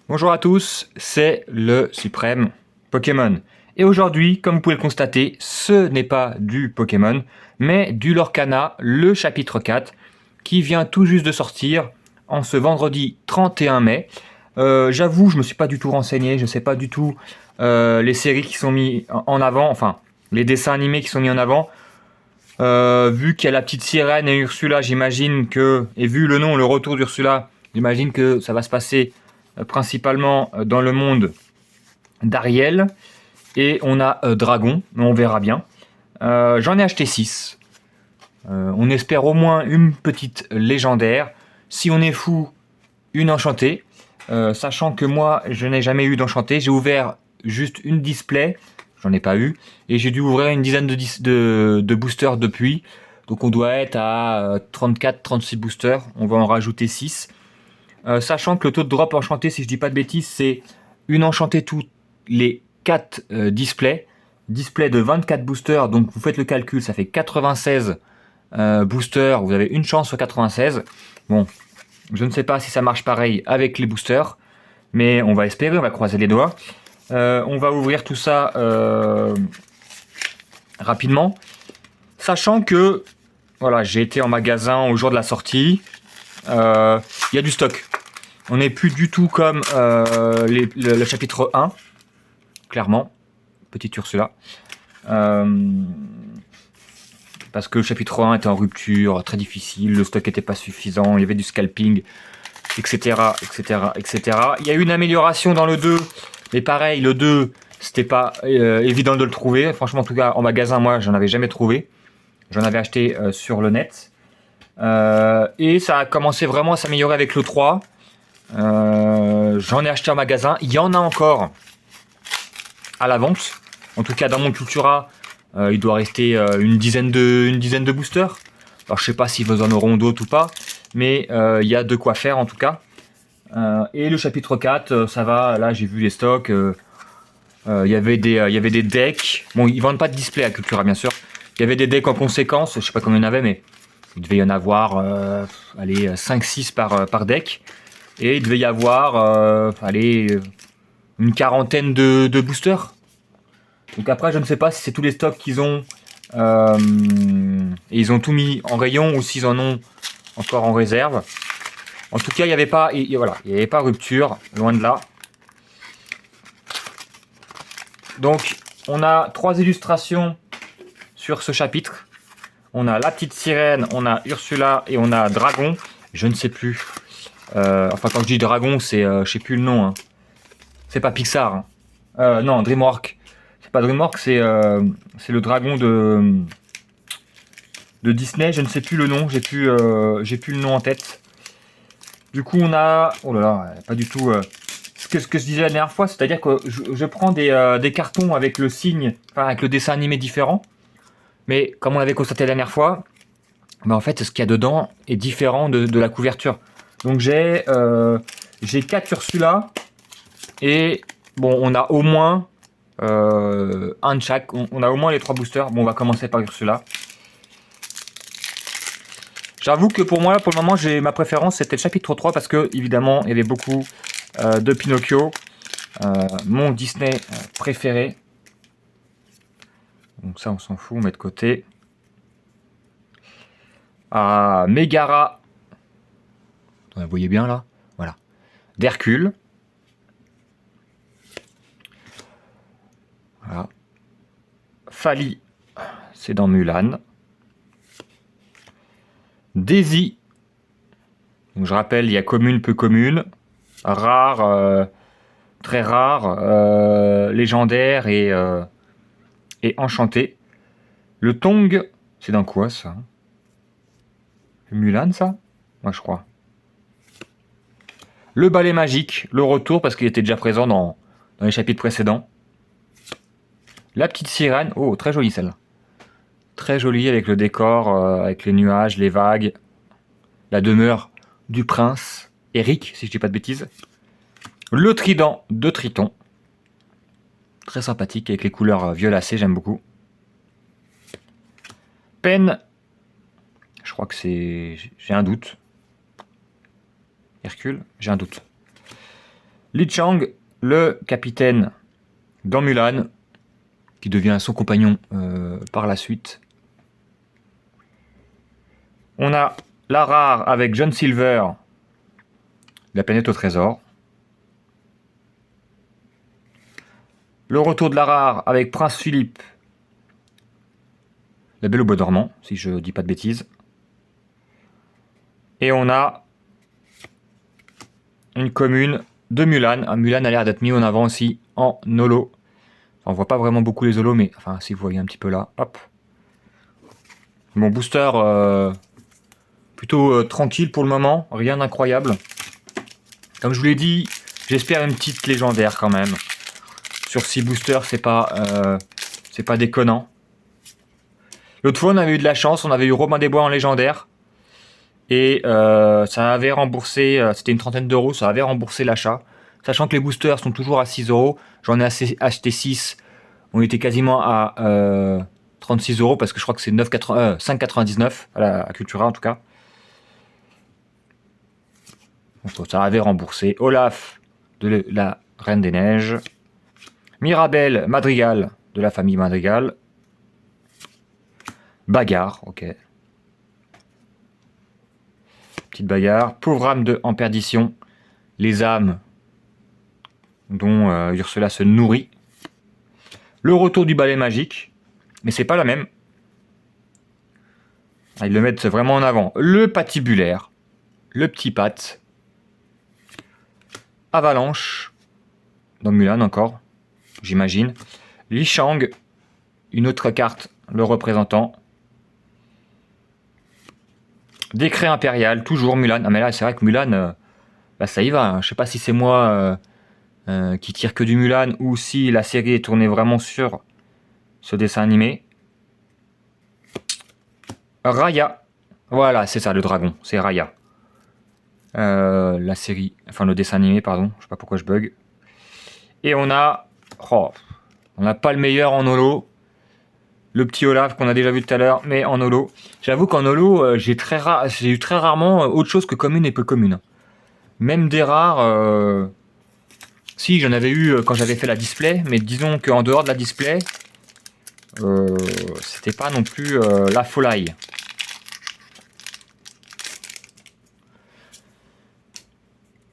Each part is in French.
Bonjour à tous, c'est le Suprême Pokémon. Et aujourd'hui, comme vous pouvez le constater, ce n'est pas du Pokémon, mais du Lorcana, le chapitre 4, qui vient tout juste de sortir en ce vendredi 31 mai. J'avoue, je me suis pas du tout renseigné, je sais pas du tout les séries qui sont mises en avant, enfin, les dessins animés qui sont mis en avant. Vu qu'il y a la petite sirène et Ursula, j'imagine que, et vu le nom, le retour d'Ursula, j'imagine que ça va se passer principalement dans le monde d'Ariel. Et on a Dragon, mais on verra bien. J'en ai acheté 6. On espère au moins une petite légendaire. Si on est fou, une enchantée. Sachant que moi, je n'ai jamais eu d'enchantée. J'ai ouvert juste une display. J'en ai pas eu. Et j'ai dû ouvrir une dizaine de boosters depuis. Donc on doit être à 34-36 boosters. On va en rajouter 6. Sachant que le taux de drop enchanté, si je dis pas de bêtises, c'est une enchantée tous les 4 displays. Display de 24 boosters, donc vous faites le calcul, ça fait 96 boosters. Vous avez une chance sur 96. Bon, je ne sais pas si ça marche pareil avec les boosters, mais on va espérer, on va croiser les doigts. On va ouvrir tout ça rapidement. Sachant que, voilà, j'ai été en magasin au jour de la sortie. Il y a du stock. On n'est plus du tout comme le chapitre 1, clairement. Petite Ursula. Parce que le chapitre 1 était en rupture, très difficile, le stock n'était pas suffisant, il y avait du scalping, etc., etc., etc. Il y a eu une amélioration dans le 2, mais pareil, le 2, c'était pas évident de le trouver. Franchement, en tout cas, en magasin, moi, j'en avais jamais trouvé. J'en avais acheté sur le net. Et ça a commencé vraiment à s'améliorer avec le 3. J'en ai acheté en magasin. Il y en a encore à la vente. En tout cas, dans mon Cultura, il doit rester une dizaine de boosters. Alors, je sais pas si vous en auront d'autres ou pas, mais il y a de quoi faire en tout cas. Et le chapitre 4, ça va. Là, j'ai vu les stocks. Il y avait des decks. Bon, ils vendent pas de display à Cultura, bien sûr. Il y avait des decks en conséquence. Je sais pas combien il y en avait, mais il devait y en avoir allez, 5-6 par deck. Et il devait y avoir allez, une quarantaine de boosters. Donc après, je ne sais pas si c'est tous les stocks qu'ils ont et ils ont tout mis en rayon ou s'ils en ont encore en réserve. En tout cas, il n'y avait pas, voilà, il y avait pas rupture, loin de là. Donc, on a 3 illustrations sur ce chapitre. On a la petite sirène, on a Ursula et on a Dragon. Je ne sais plus. Enfin, quand je dis Dragon, c'est, je sais plus le nom. Hein. C'est pas Pixar. Hein. Non, DreamWorks. C'est pas DreamWorks, c'est le dragon de Disney. Je ne sais plus le nom. J'ai plus le nom en tête. Du coup, on a, oh là là, pas du tout. Ce que je disais la dernière fois, c'est-à-dire que je prends des cartons avec le signe, enfin avec le dessin animé différent. Mais comme on avait constaté la dernière fois, bah en fait, ce qu'il y a dedans est différent de la couverture. Donc j'ai 4 Ursula et bon, on a au moins un de chaque. On a au moins les 3 boosters. Bon, on va commencer par Ursula. J'avoue que pour moi, pour le moment, ma préférence, c'était le chapitre 3 parce que, évidemment, il y avait beaucoup de Pinocchio. Mon Disney préféré. Donc ça, on s'en fout, on met de côté. Megara. Vous voyez bien là. Voilà. D'Hercule. Voilà. Fali, c'est dans Mulan. Daisy. Donc je rappelle, il y a commune, peu commune. Rare, très rare. Légendaire et enchanté. Le Tong, c'est dans quoi ça? Mulan, ça? Moi, je crois. Le balai magique, le retour, parce qu'il était déjà présent dans les chapitres précédents. La petite sirène, oh, très jolie celle-là. Très jolie avec le décor, avec les nuages, les vagues. La demeure du prince, Eric, si je dis pas de bêtises. Le trident de Triton. Très sympathique avec les couleurs violacées, j'aime beaucoup. Peine, je crois que c'est... J'ai un doute. Hercule, j'ai un doute. Li Chang, le capitaine dans Mulan, qui devient son compagnon par la suite. On a la rare avec John Silver, la planète au trésor. Le retour de la rare avec Prince Philippe, la Belle au bois dormant, si je dis pas de bêtises. Et on a une commune de Mulan. Mulan a l'air d'être mis en avant aussi en holo. Enfin, on voit pas vraiment beaucoup les holos, mais enfin si vous voyez un petit peu là, hop. Mon booster plutôt tranquille pour le moment, rien d'incroyable. Comme je vous l'ai dit, j'espère une petite légendaire quand même. Sur 6 boosters, c'est pas déconnant. L'autre fois, on avait eu de la chance, on avait eu Robin des Bois en légendaire. Et ça avait remboursé, c'était une trentaine d'euros, ça avait remboursé l'achat. Sachant que les boosters sont toujours à 6 euros. J'en ai acheté 6. On était quasiment à 36 euros parce que je crois que c'est 5,99 à la Cultura en tout cas. Donc, ça avait remboursé. Olaf de la Reine des Neiges. Mirabelle Madrigal de la famille Madrigal. Bagarre, ok. Petite bagarre. Pauvre âme en perdition. Les âmes dont Ursula se nourrit. Le retour du balai magique. Mais c'est pas la même. Ils le mettent vraiment en avant. Le patibulaire. Le petit pat. Avalanche. Dans Mulan encore. J'imagine. Li Shang. Une autre carte le représentant. Décret impérial. Toujours Mulan. Ah mais là c'est vrai que Mulan... bah, ça y va. Je sais pas si c'est moi qui tire que du Mulan ou si la série est tournée vraiment sur ce dessin animé. Raya. Voilà, c'est ça le dragon. C'est Raya. La série. Enfin le dessin animé, pardon. Je sais pas pourquoi je bug. Et on a... Oh, on n'a pas le meilleur en holo. Le petit Olaf qu'on a déjà vu tout à l'heure, mais en holo. J'avoue qu'en holo, j'ai eu très rarement autre chose que commune et peu commune. Même des rares... Si, j'en avais eu quand j'avais fait la display, mais disons qu'en dehors de la display, c'était pas non plus la folie.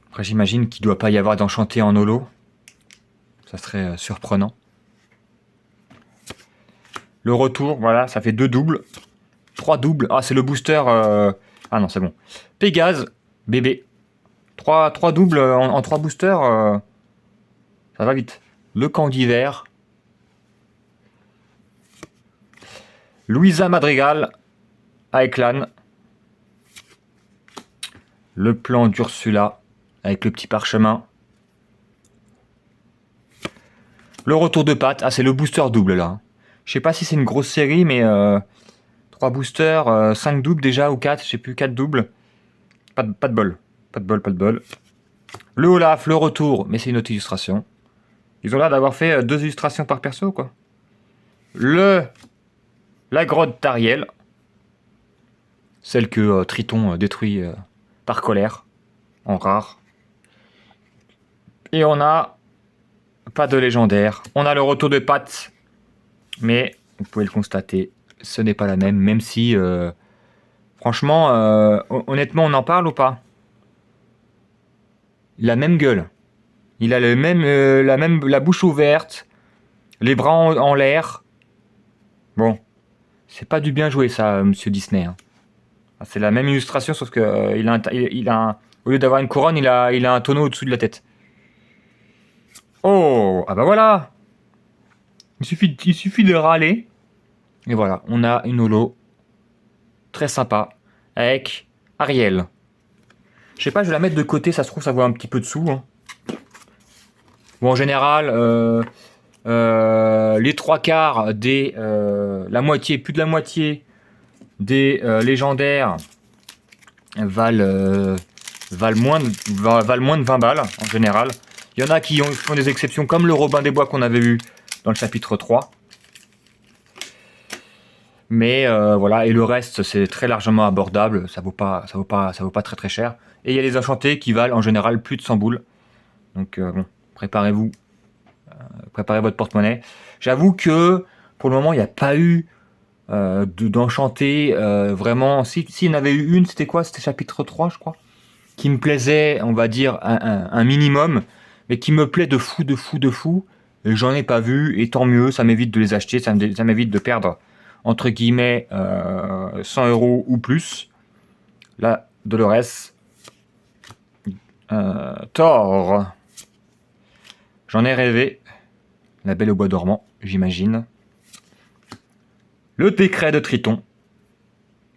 Après, j'imagine qu'il doit pas y avoir d'enchanté en holo. Ça serait surprenant. Le retour, voilà, ça fait 2 doubles. 3 doubles. Ah, c'est le booster... Ah non, c'est bon. Pégase, bébé. 3 doubles en 3 boosters... Ça va vite. Le camp d'hiver. Louisa Madrigal avec l'âne. Le plan d'Ursula avec le petit parchemin. Le retour de Pat. Ah, c'est le booster double là. Je sais pas si c'est une grosse série, mais 3 boosters, 5 doubles déjà ou 4, je sais plus, 4 doubles. Pas de bol. Pas de bol. Le Olaf, le retour, mais c'est une autre illustration. Ils ont l'air d'avoir fait 2 illustrations par perso, quoi. La grotte d'Ariel. Celle que Triton détruit par colère. En rare. Et on a... Pas de légendaire. On a le retour de Pat. Mais, vous pouvez le constater, ce n'est pas la même. Même si... franchement, honnêtement, on en parle ou pas? La même gueule. Il a la bouche ouverte, les bras en l'air. Bon, c'est pas du bien joué ça, Monsieur Disney. Hein. C'est la même illustration, sauf que au lieu d'avoir une couronne, il a un tonneau au-dessus de la tête. Oh, ah bah voilà. Il suffit de râler. Et voilà, on a une holo très sympa avec Ariel. Je sais pas, je vais la mettre de côté, ça se trouve ça vaut un petit peu dessous. Hein. Bon, en général, les 3/4 des... la moitié, plus de la moitié des légendaires valent moins de 20 balles, en général. Il y en a qui font des exceptions, comme le Robin des Bois qu'on avait vu dans le chapitre 3. Mais voilà, et le reste, c'est très largement abordable. Ça vaut pas très très cher. Et il y a les enchantés qui valent en général plus de 100 boules. Donc bon, préparez-vous, préparez votre porte-monnaie. J'avoue que pour le moment, il n'y a pas eu d'enchanté vraiment. Si il y en avait eu une, c'était quoi? C'était chapitre 3, je crois, qui me plaisait, on va dire, un minimum, mais qui me plaît de fou, de fou, de fou. Et j'en ai pas vu, et tant mieux, ça m'évite de les acheter, ça m'évite de perdre, entre guillemets, 100 euros ou plus. Là, Dolores. Thor. J'en ai rêvé. La Belle au bois dormant, j'imagine. Le décret de Triton.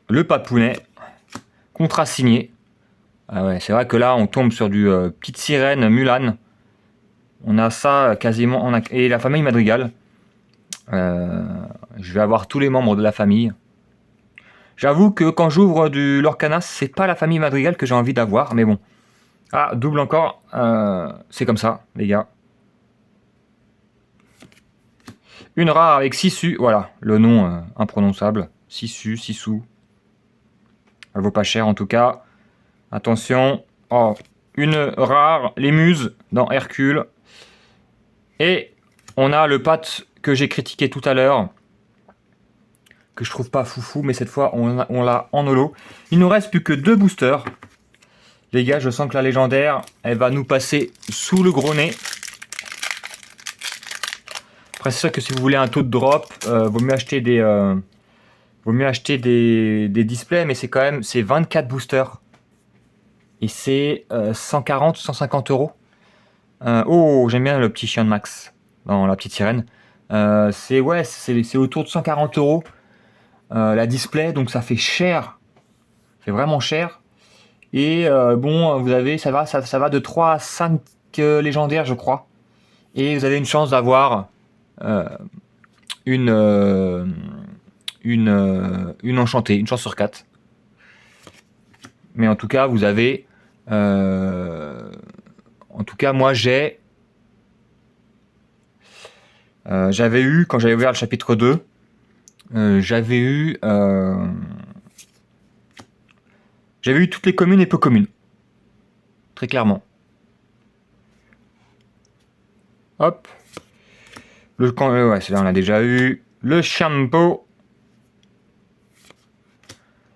Le papounet. Contrat signé. Ah ouais, c'est vrai que là, on tombe sur du Petite Sirène Mulan. On a ça quasiment. Et la famille Madrigal. Je vais avoir tous les membres de la famille. J'avoue que quand j'ouvre du Lorcana, c'est pas la famille Madrigal que j'ai envie d'avoir, mais bon. Ah, double encore. C'est comme ça, les gars. Une rare avec Sisu. Voilà, le nom imprononçable. Sisu, Sissou. Elle vaut pas cher en tout cas. Attention. Oh, une rare, les muses dans Hercule. Et on a le Pat que j'ai critiqué tout à l'heure. Que je trouve pas foufou, mais cette fois on l'a en holo. Il nous reste plus que 2 boosters. Les gars, je sens que la légendaire, elle va nous passer sous le gros nez. Après, c'est sûr que si vous voulez un taux de drop, vaut mieux acheter des displays, mais c'est quand même 24 boosters. Et c'est 140 ou 150 euros. Oh, j'aime bien le petit chien de Max dans la petite sirène. C'est autour de 140 euros la display, donc ça fait cher. C'est vraiment cher. Et bon, vous avez, ça va de 3 à 5 légendaires, je crois. Et vous avez une chance d'avoir une enchantée, une chance sur 4. Mais en tout cas, vous avez... en tout cas, moi, j'avais eu, quand j'avais ouvert le chapitre 2, j'avais eu toutes les communes et peu communes. Très clairement. Hop. Ouais, celui-là, on l'a déjà eu. Le shampoo.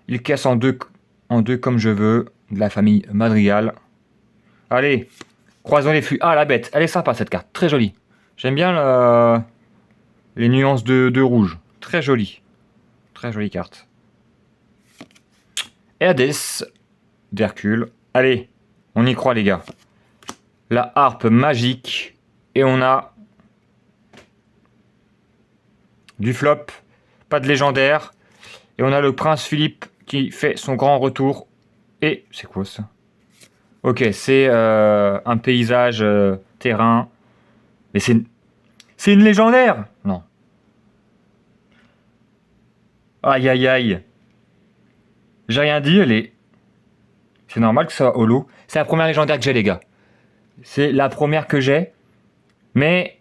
Il casse en deux comme je veux. De la famille Madrigal. Allez. Croisons les flux. Ah, la bête. Elle est sympa, cette carte. Très jolie. J'aime bien les nuances de rouge. Très jolie. Très jolie carte. Et Hades d'Hercule. Allez, on y croit les gars. La harpe magique. Et on a du flop. Pas de légendaire. Et on a le prince Philippe qui fait son grand retour. Et c'est quoi ça? Ok, c'est un paysage terrain. Mais c'est une légendaire? Non. Aïe aïe aïe. J'ai rien dit, c'est normal que ça soit holo. C'est la première légendaire que j'ai, les gars. C'est la première que j'ai. Mais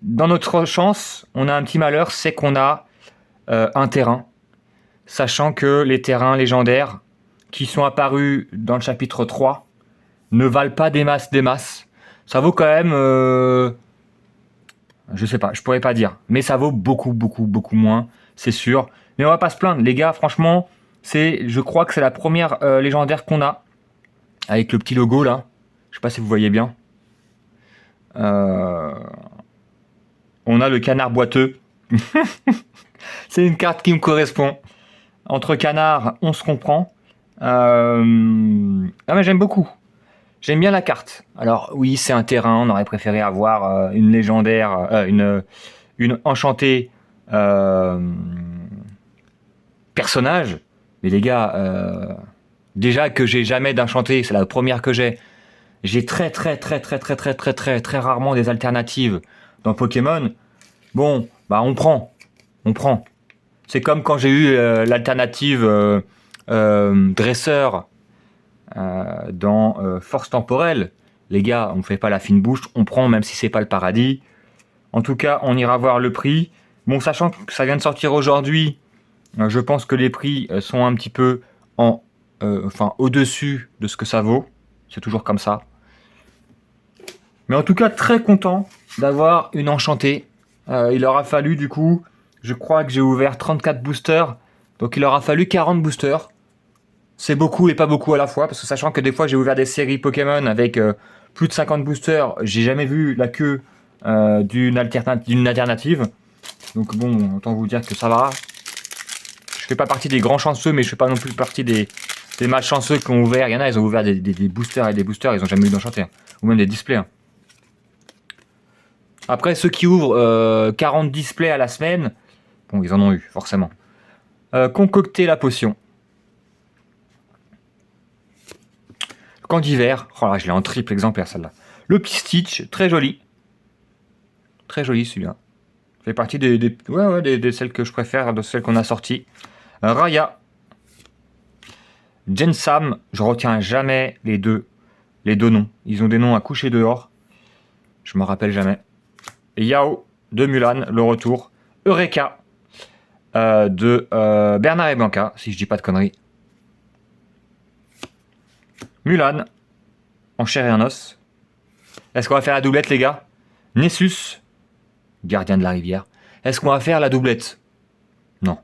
dans notre chance, on a un petit malheur, c'est qu'on a un terrain. Sachant que les terrains légendaires qui sont apparus dans le chapitre 3 ne valent pas des masses. Ça vaut quand même... je sais pas, je pourrais pas dire. Mais ça vaut beaucoup moins, c'est sûr. Mais on va pas se plaindre. Les gars, franchement... je crois que c'est la première légendaire qu'on a. Avec le petit logo là. Je sais pas si vous voyez bien. On a le canard boiteux. C'est une carte qui me correspond. Entre canards, on se comprend. Ah mais j'aime beaucoup. J'aime bien la carte. Alors oui, c'est un terrain. On aurait préféré avoir une légendaire, une enchantée personnage. Mais les gars, déjà que j'ai jamais d'enchanté, c'est la première que j'ai. J'ai très rarement des alternatives dans Pokémon. Bon, bah on prend. C'est comme quand j'ai eu l'alternative dresseur dans Force Temporelle. Les gars, on ne fait pas la fine bouche, on prend même si c'est pas le paradis. En tout cas, on ira voir le prix. Bon, sachant que ça vient de sortir aujourd'hui, je pense que les prix sont un petit peu au-dessus de ce que ça vaut. C'est toujours comme ça. Mais en tout cas, très content d'avoir une enchantée. Il aura fallu du coup, je crois que j'ai ouvert 34 boosters. Donc il aura fallu 40 boosters. C'est beaucoup et pas beaucoup à la fois. Parce que sachant que des fois j'ai ouvert des séries Pokémon avec plus de 50 boosters, j'ai jamais vu la queue d'une alternative. Donc bon, autant vous dire que ça va. Je fais pas partie des grands chanceux, mais je fais pas non plus partie des malchanceux qui ont ouvert. Il y en a, ils ont ouvert des boosters et des boosters, ils ont jamais eu d'enchanté. Hein. Ou même des displays. Hein. Après, ceux qui ouvrent 40 displays à la semaine, bon, ils en ont eu, forcément. Concocter la potion. Le camp d'hiver. Oh là, je l'ai en triple exemplaire, celle-là. Le petit Stitch, très joli. Très joli, celui-là. Fait partie des celles que je préfère, de celles qu'on a sorties. Raya. Jensam, je retiens jamais les deux noms. Ils ont des noms à coucher dehors. Je me rappelle jamais. Et Yao de Mulan, le retour. Eureka de Bernard et Blanca, si je dis pas de conneries. Mulan, en chair et en os. Est-ce qu'on va faire la doublette, les gars? Nessus, gardien de la rivière. Est-ce qu'on va faire la doublette? Non.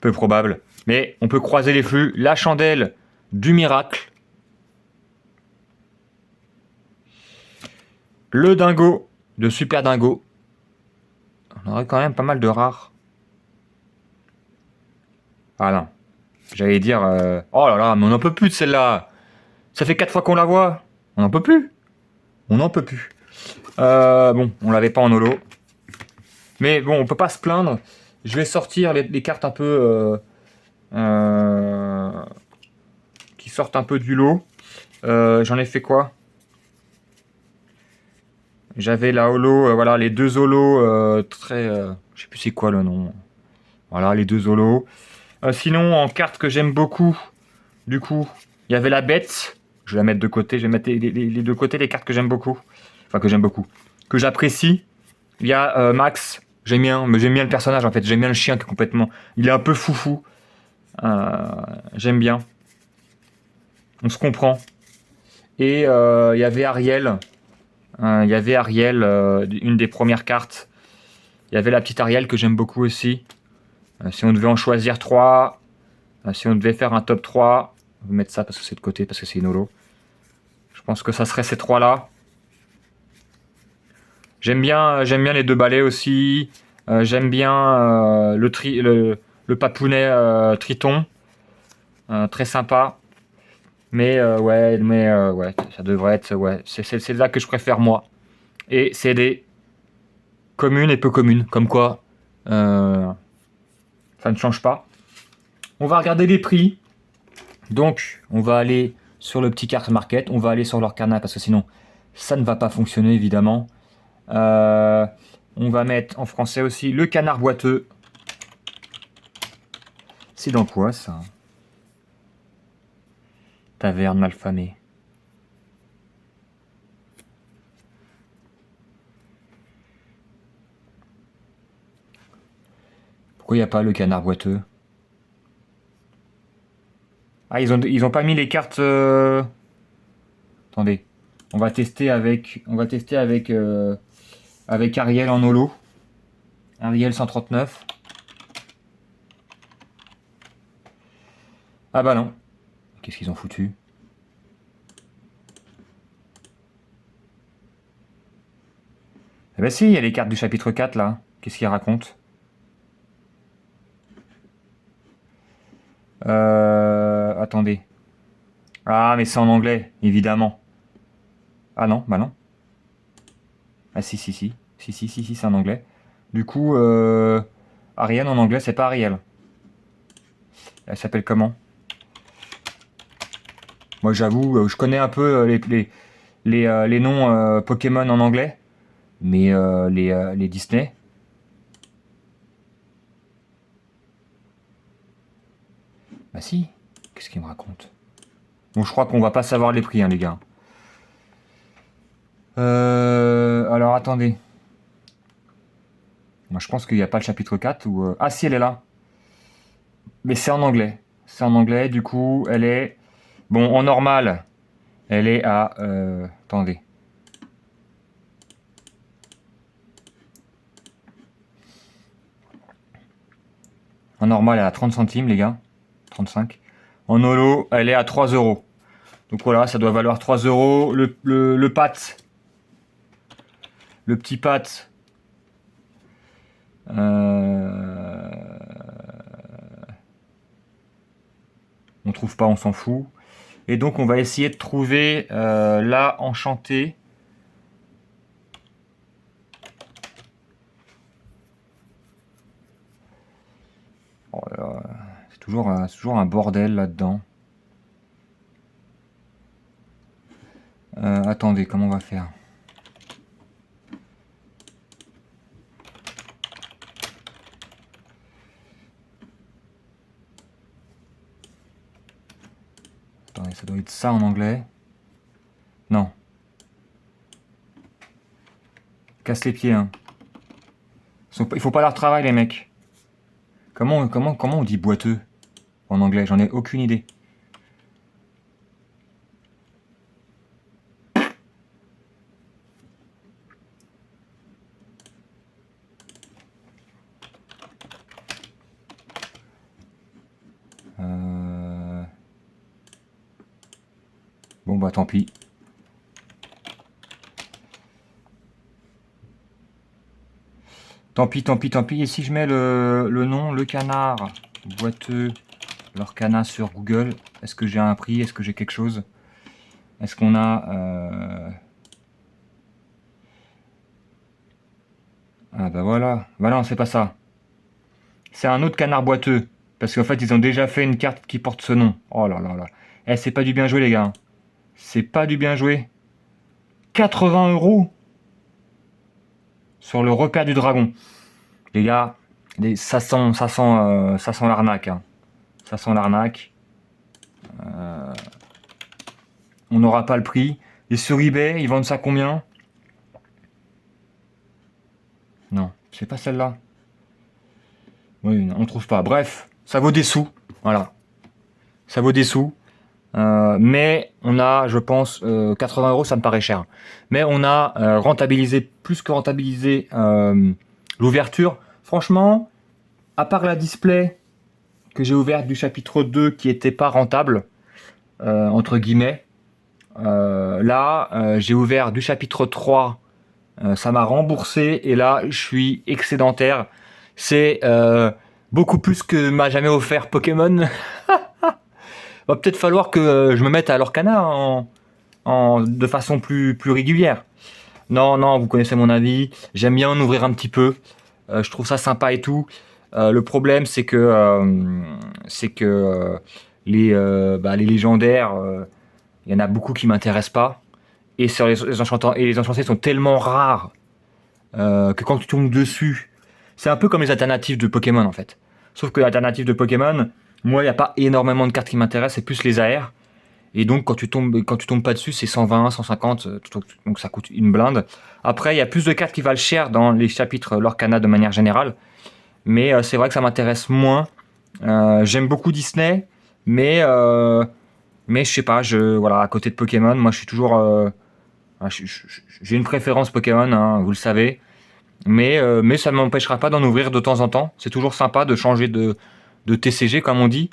Peu probable. Mais on peut croiser les flux. La chandelle du miracle. Le dingo de Super Dingo. On aurait quand même pas mal de rares. Ah non. J'allais dire... Oh là là, mais on n'en peut plus de celle-là. Ça fait 4 fois qu'on la voit. On n'en peut plus. On n'en peut plus. Bon, on l'avait pas en holo. Mais bon, on peut pas se plaindre. Je vais sortir les cartes un peu... qui sortent un peu du lot. J'en ai fait quoi? J'avais la holo, voilà, les deux holos très... je sais plus c'est quoi le nom. Voilà, les deux holos. Sinon, en cartes que j'aime beaucoup, du coup, il y avait la bête. Je vais la mettre de côté. Je vais mettre les deux côtés les cartes que j'aime beaucoup. Enfin, que j'aime beaucoup. Que j'apprécie. Il y a Max. J'aime bien le personnage en fait. J'aime bien le chien qui est complètement... Il est un peu foufou. J'aime bien. On se comprend. Et il y avait Ariel. Une des premières cartes. Il y avait la petite Ariel que j'aime beaucoup aussi. Si on devait en choisir 3, si on devait faire un top 3, on va mettre ça parce que c'est de côté, parce que c'est une holo. Je pense que ça serait ces 3 là. J'aime bien les deux balais aussi. J'aime bien le papounet Triton. Très sympa. Mais ouais, ça devrait être... Ouais, c'est là que je préfère moi. Et c'est des communes et peu communes. Comme quoi, ça ne change pas. On va regarder les prix. Donc, on va aller sur le petit carte market. On va aller sur leur canal parce que sinon, ça ne va pas fonctionner évidemment. On va mettre en français aussi le canard boiteux. C'est dans quoi ça? Taverne malfamée. Pourquoi il n'y a pas le canard boiteux? Ah, ils ont pas mis les cartes. Attendez, on va tester avec avec Ariel en holo. Ariel 139. Ah bah non. Qu'est-ce qu'ils ont foutu? Eh ben si, il y a les cartes du chapitre 4 là. Qu'est-ce qu'ils racontent? Attendez. Ah, mais c'est en anglais, évidemment. Ah non, bah non. Ah si, si, si. Si, c'est en anglais. Du coup, Ariel en anglais, c'est pas Ariel. Elle s'appelle comment? Moi, j'avoue, je connais un peu les noms Pokémon en anglais, mais les Disney. Bah si. Qu'est-ce qu'il me raconte? Bon, je crois qu'on va pas savoir les prix, hein, les gars. Alors, attendez. Moi, je pense qu'il n'y a pas le chapitre 4 ou... Ah si, elle est là. Mais c'est en anglais. C'est en anglais, du coup, elle est... Bon, en normal, elle est à... Attendez. En normal, elle est à 30 centimes, les gars. 35. En holo, elle est à 3 euros. Donc voilà, ça doit valoir 3 euros. Le pat. Le petit pat. On trouve pas, on s'en fout. Et donc on va essayer de trouver la enchantée. Oh là là, c'est toujours un bordel là-dedans. Attendez, comment on va faire? Attendez, ça doit être ça en anglais. Non. Casse les pieds, hein. Il faut pas leur travail, les mecs. Comment on dit boiteux en anglais? J'en ai aucune idée. Bon bah tant pis. Tant pis, tant pis, tant pis. Et si je mets le nom, le canard boiteux, leur canard sur Google, est-ce que j'ai un prix? Est-ce que j'ai quelque chose? Est-ce qu'on a... Ah bah voilà. Bah non, c'est pas ça. C'est un autre canard boiteux. Parce qu'en fait, ils ont déjà fait une carte qui porte ce nom. Oh là là là. Eh, c'est pas du bien joué, les gars. C'est pas du bien joué. 80 euros sur le repère du dragon. Les gars, ça sent l'arnaque. Hein. Ça sent l'arnaque. On n'aura pas le prix. Et sur eBay, ils vendent ça combien? Non, c'est pas celle-là. Oui, on trouve pas. Bref, ça vaut des sous. Voilà. Ça vaut des sous. Mais on a, je pense, 80 euros, ça me paraît cher. Mais on a rentabilisé, plus que rentabilisé, l'ouverture. Franchement, à part la display que j'ai ouverte du chapitre 2 qui était pas rentable, entre guillemets, là, j'ai ouvert du chapitre 3, ça m'a remboursé, et là, je suis excédentaire. C'est beaucoup plus que m'a jamais offert Pokémon. Va peut-être falloir que je me mette à l'Orcana de façon plus régulière. Non, non, vous connaissez mon avis. J'aime bien en ouvrir un petit peu. Je trouve ça sympa et tout. Le problème, c'est que les légendaires, il y en a beaucoup qui m'intéressent pas. Et sur les enchantés sont tellement rares que quand tu tombes dessus, c'est un peu comme les alternatives de Pokémon en fait. Sauf que l'alternative de Pokémon, moi, il n'y a pas énormément de cartes qui m'intéressent, c'est plus les AR. Et donc, quand tu tombes pas dessus, c'est 120, 150, donc ça coûte une blinde. Après, il y a plus de cartes qui valent cher dans les chapitres Lorcana de manière générale. Mais c'est vrai que ça m'intéresse moins. J'aime beaucoup Disney, mais je sais pas, voilà, à côté de Pokémon, moi je suis toujours... j'ai une préférence Pokémon, hein, vous le savez. Mais ça ne m'empêchera pas d'en ouvrir de temps en temps. C'est toujours sympa de changer de TCG, comme on dit.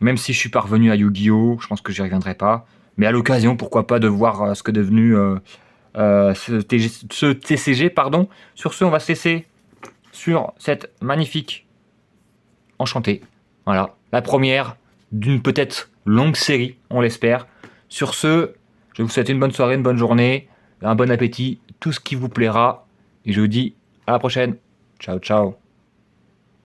Même si je suis parvenu à Yu-Gi-Oh, je pense que j'y reviendrai pas. Mais à l'occasion, pourquoi pas de voir ce que est devenu ce TCG, pardon. Sur ce, on va se laisser sur cette magnifique enchantée. Voilà, la première d'une peut-être longue série, on l'espère. Sur ce, je vous souhaite une bonne soirée, une bonne journée, un bon appétit, tout ce qui vous plaira. Et je vous dis à la prochaine. Ciao, ciao.